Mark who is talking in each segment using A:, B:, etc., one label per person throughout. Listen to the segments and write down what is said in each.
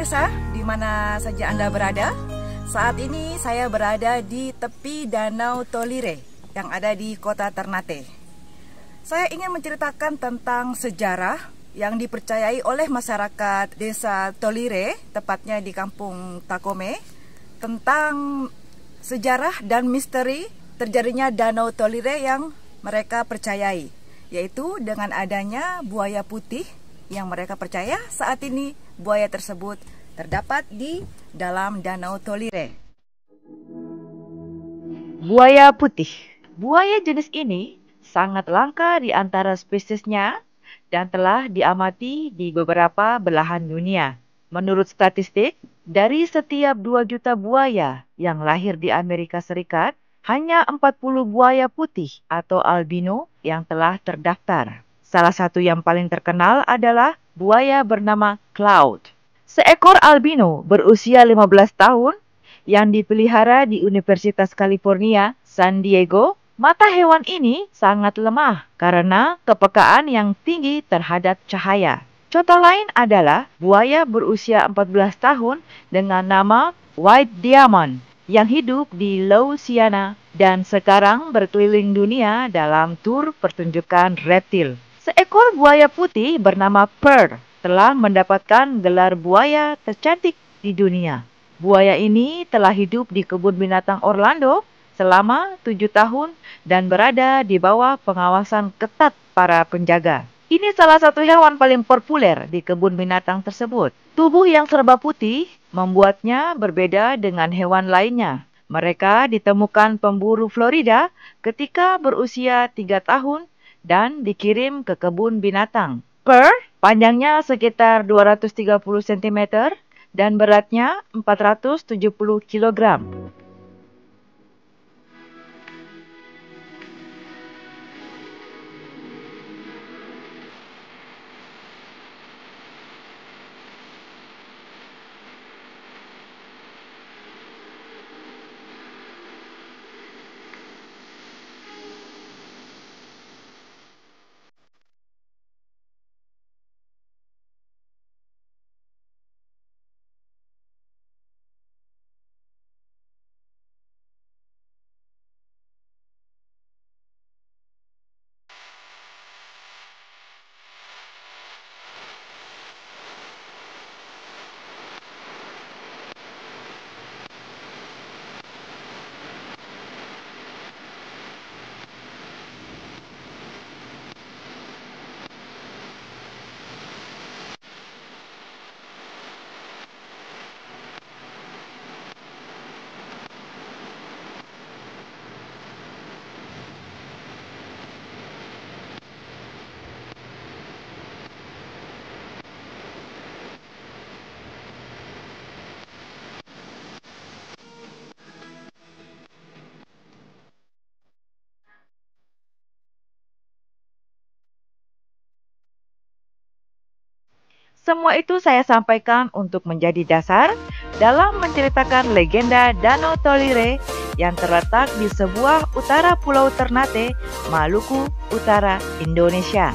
A: pemirsa, di mana saja Anda berada. Saat ini saya berada di tepi Danau Tolire yang ada di kota Ternate. Saya ingin menceritakan tentang sejarah yang dipercayai oleh masyarakat desa Tolire, tepatnya di kampung Takome, tentang sejarah dan misteri terjadinya Danau Tolire yang mereka percayai, yaitu dengan adanya buaya putih yang mereka percaya saat ini buaya tersebut terdapat di dalam Danau Tolire.
B: Buaya putih. Buaya jenis ini sangat langka di antara spesiesnya dan telah diamati di beberapa belahan dunia. Menurut statistik, dari setiap 2 juta buaya yang lahir di Amerika Serikat, hanya 40 buaya putih atau albino yang telah terdaftar. Salah satu yang paling terkenal adalah buaya bernama Cloud. Seekor albino berusia 15 tahun yang dipelihara di Universitas California, San Diego. Mata hewan ini sangat lemah karena kepekaan yang tinggi terhadap cahaya. Contoh lain adalah buaya berusia 14 tahun dengan nama White Diamond yang hidup di Louisiana dan sekarang berkeliling dunia dalam tur pertunjukan reptil. Seekor buaya putih bernama Pearl telah mendapatkan gelar buaya tercantik di dunia. Buaya ini telah hidup di kebun binatang Orlando selama 7 tahun dan berada di bawah pengawasan ketat para penjaga. Ini salah satu hewan paling populer di kebun binatang tersebut. Tubuh yang serba putih membuatnya berbeda dengan hewan lainnya. Mereka ditemukan pemburu Florida ketika berusia 3 tahun dan dikirim ke kebun binatang. Pearl panjangnya sekitar 230 cm dan beratnya 470 kg. Semua itu saya sampaikan untuk menjadi dasar dalam menceritakan legenda Danau Tolire yang terletak di sebuah utara Pulau Ternate, Maluku Utara, Indonesia.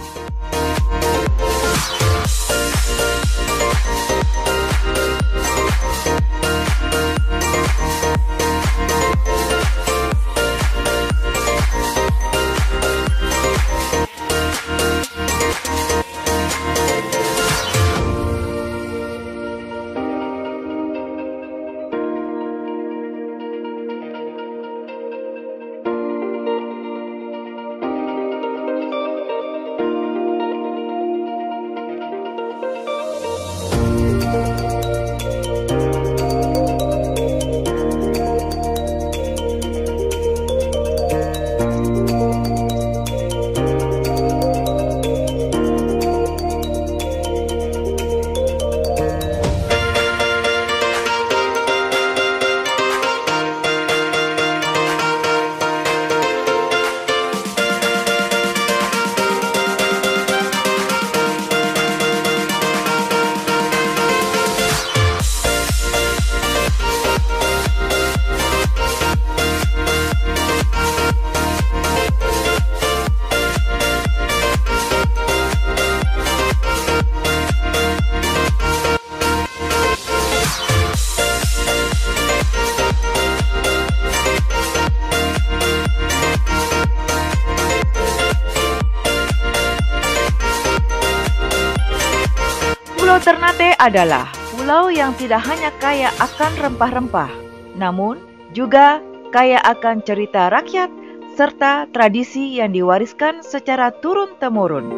B: Tolire adalah pulau yang tidak hanya kaya akan rempah-rempah, namun juga kaya akan cerita rakyat serta tradisi yang diwariskan secara turun-temurun.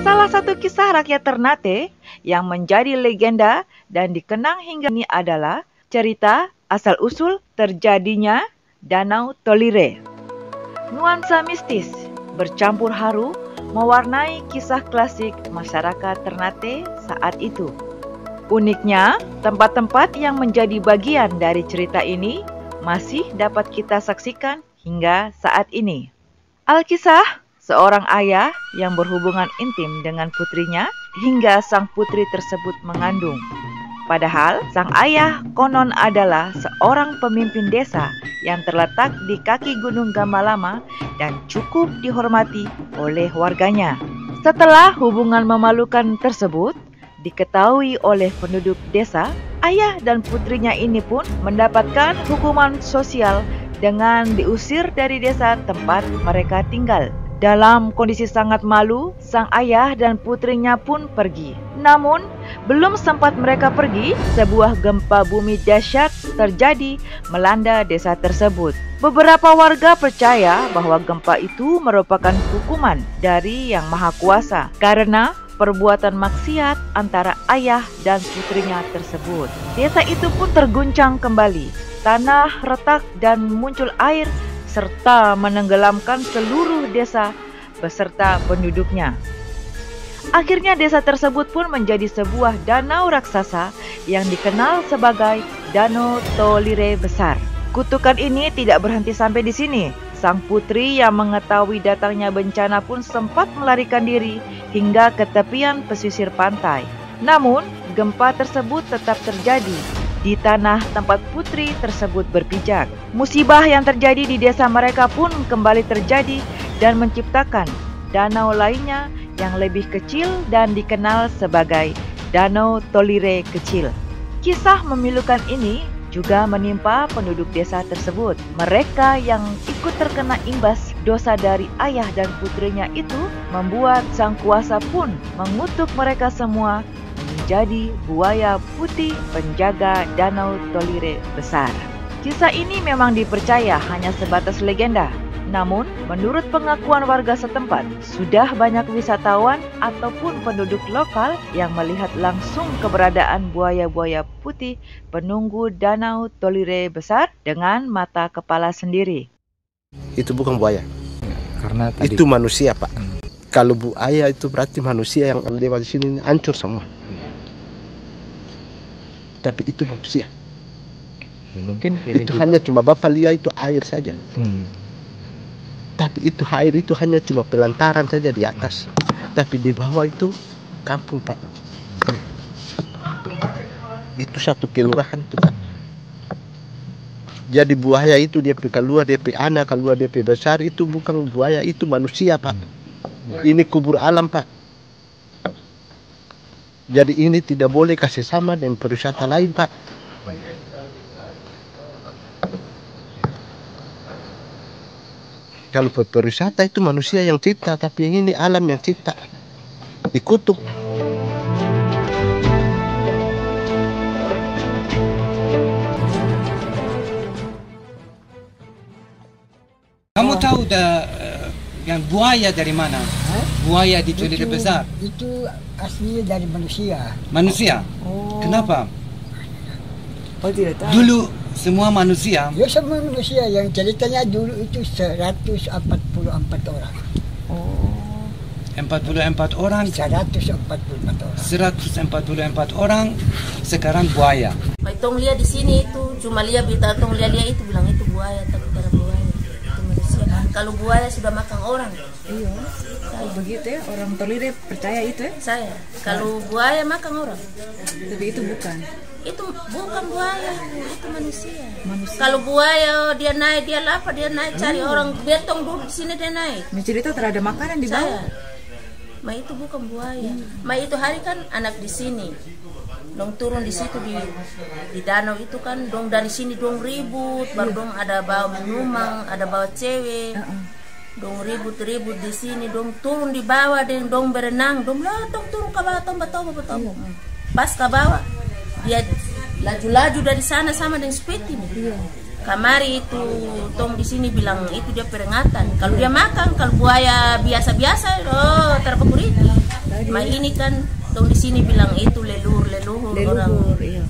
B: Salah satu kisah rakyat Ternate yang menjadi legenda dan dikenang hingga ini adalah cerita asal-usul terjadinya Danau Tolire. Nuansa mistis bercampur haru mewarnai kisah klasik masyarakat Ternate saat itu. Uniknya, tempat-tempat yang menjadi bagian dari cerita ini masih dapat kita saksikan hingga saat ini. Alkisah, seorang ayah yang berhubungan intim dengan putrinya hingga sang putri tersebut mengandung. Padahal sang ayah konon adalah seorang pemimpin desa yang terletak di kaki Gunung Gamalama dan cukup dihormati oleh warganya. Setelah hubungan memalukan tersebut diketahui oleh penduduk desa, ayah dan putrinya ini pun mendapatkan hukuman sosial dengan diusir dari desa tempat mereka tinggal. Dalam kondisi sangat malu, sang ayah dan putrinya pun pergi. Namun, belum sempat mereka pergi, sebuah gempa bumi dahsyat terjadi melanda desa tersebut. Beberapa warga percaya bahwa gempa itu merupakan hukuman dari Yang Maha Kuasa karena perbuatan maksiat antara ayah dan putrinya tersebut. Desa itu pun terguncang kembali. Tanah retak dan muncul air serta menenggelamkan seluruh desa beserta penduduknya. Akhirnya desa tersebut pun menjadi sebuah danau raksasa yang dikenal sebagai Danau Tolire Besar. Kutukan ini tidak berhenti sampai di sini. Sang putri yang mengetahui datangnya bencana pun sempat melarikan diri hingga ke tepian pesisir pantai. Namun, gempa tersebut tetap terjadi di tanah tempat putri tersebut berpijak. Musibah yang terjadi di desa mereka pun kembali terjadi dan menciptakan danau lainnya yang lebih kecil dan dikenal sebagai Danau Tolire Kecil. Kisah memilukan ini juga menimpa penduduk desa tersebut. Mereka yang ikut terkena imbas dosa dari ayah dan putrinya itu membuat sang kuasa pun mengutuk mereka semua menjadi buaya putih penjaga Danau Tolire Besar. Kisah ini memang dipercaya hanya sebatas legenda. Namun, menurut pengakuan warga setempat, sudah banyak wisatawan ataupun penduduk lokal yang melihat langsung keberadaan buaya-buaya putih penunggu Danau Tolire Besar dengan mata kepala sendiri.
C: Itu bukan buaya.
D: Karena tadi
C: itu manusia, Pak. Kalau buaya itu berarti manusia yang lewat di sini hancur semua. Tapi itu manusia.
D: mungkin
C: Itu hanya cuma Bapak lihat itu air saja. Tapi itu air itu hanya cuma pelantaran saja di atas. Tapi di bawah itu kampung, Pak. Itu satu kelurahan itu, Pak. Jadi buaya itu dia keluar DP anak, keluar DP besar, itu bukan buaya, itu manusia, Pak. Ini kubur alam, Pak. Jadi ini tidak boleh kasih sama dengan pariwisata lain, Pak. Kalau pariwisata itu manusia yang cipta, tapi yang ini alam yang cipta. Dikutuk.
E: Kamu tahu yang buaya dari mana? Buaya di Tolire Besar.
F: Itu aslinya dari manusia.
E: Manusia. Kenapa?
A: Oh, tidak tahu.
E: Dulu semua manusia.
F: Ya semua manusia yang ceritanya dulu itu 144 orang.
E: 44 orang.
F: 144 orang.
E: 144 orang sekarang buaya.
G: Tong lihat di sini itu cuma lihat berita tong lihat itu bilang itu buaya, tapi bukan buaya, itu manusia. Kalau buaya sudah makan orang.
A: Iya. Oh, begitu ya, orang Tolire percaya itu ya?
G: Saya. Kalau buaya makan orang.
A: Tapi itu bukan.
G: Itu bukan buaya, itu manusia. Kalau buaya dia naik, dia lapar, dia naik cari orang, biar tong duduk di sini dia naik.
A: Mencerita terhadap makanan di bawah.
G: Saya. Ma itu bukan buaya. Ma itu hari kan anak di sini. dong turun di situ di danau itu kan, dong dari sini dong ribut, baru dong ada bawa minuman, ada bawa cewek, dong ribut di sini, dong turun di bawah, dong berenang, dong turun ke bawah, betul. Pas ke bawah, dia laju-laju dari sana sama dengan speed ini. Kamari itu tong di sini bilang itu dia peringatan. Kalau dia makan, kalau buaya biasa-biasa, terkebur itu. Ini kan tong di sini bilang itu leluhur orang.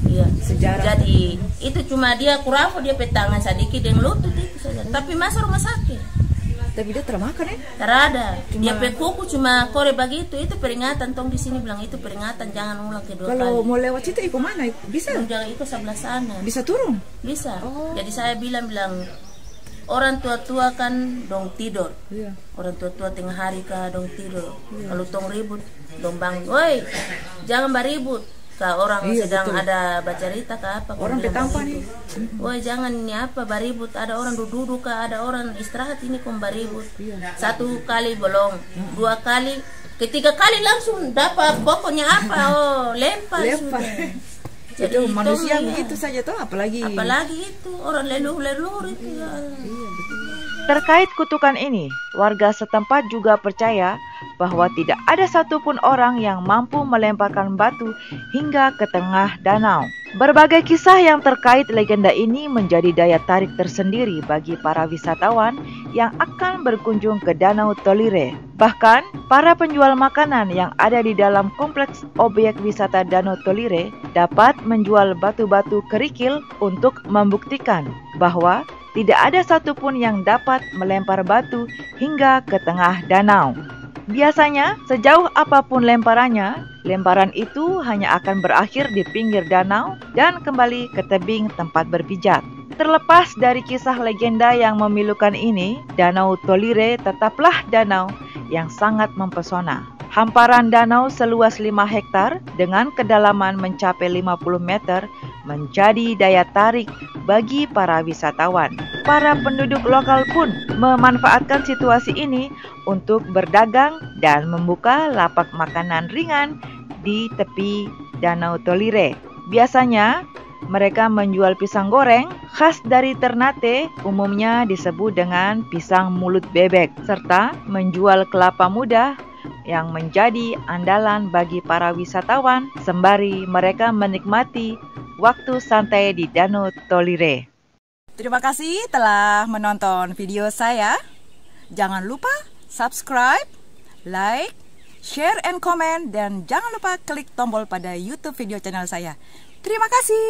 G: Iya. Sejarah. Jadi itu cuma dia kurang dia petangan sedikit dengan lutut itu saja. Tapi masa rumah sakit.
A: Tapi dia termakan ya?
G: Terada. Dia pekuku cuma kore begitu. Itu peringatan tong di sini bilang itu peringatan, jangan ulang kedua kali.
A: Kalau mau lewat situ ikut mana? Bisa?
G: Jangan ikut sebelah sana.
A: Bisa turun?
G: Bisa. Jadi saya bilang orang tua-tua kan dong tidur. Orang tua-tua tengah hari kah dong tidur. Kalau tong ribut, dong bangun. Woi, jangan beribut. Kah orang sedang ada baca cerita kah apa?
A: Orang petampa nih.
G: Woi, jangan ini apa beribut. Ada orang duduk kah, ada orang istirahat ini kok beribut. 1 kali belum, 2 kali, ketiga kali langsung dapat pokoknya apa? Lempar.
A: Jadi manusia begitu saja toh, apalagi
G: itu orang leluhur itu.
B: Terkait kutukan ini, warga setempat juga percaya bahwa tidak ada satupun orang yang mampu melemparkan batu hingga ke tengah danau. Berbagai kisah yang terkait legenda ini menjadi daya tarik tersendiri bagi para wisatawan yang akan berkunjung ke Danau Tolire. Bahkan, para penjual makanan yang ada di dalam kompleks objek wisata Danau Tolire dapat menjual batu-batu kerikil untuk membuktikan bahwa tidak ada satupun yang dapat melempar batu hingga ke tengah danau. Biasanya, sejauh apapun lemparannya, lemparan itu hanya akan berakhir di pinggir danau dan kembali ke tebing tempat berpijak. Terlepas dari kisah legenda yang memilukan ini, Danau Tolire tetaplah danau yang sangat mempesona. Hamparan danau seluas 5 hektar dengan kedalaman mencapai 50 meter menjadi daya tarik bagi para wisatawan. Para penduduk lokal pun memanfaatkan situasi ini untuk berdagang dan membuka lapak makanan ringan di tepi Danau Tolire. Biasanya mereka menjual pisang goreng khas dari Ternate, umumnya disebut dengan pisang mulut bebek, serta menjual kelapa muda yang menjadi andalan bagi para wisatawan sembari mereka menikmati waktu santai di Danau Tolire.
A: Terima kasih telah menonton video saya. Jangan lupa subscribe, like, share, and comment, dan jangan lupa klik tombol pada YouTube video channel saya. Terima kasih.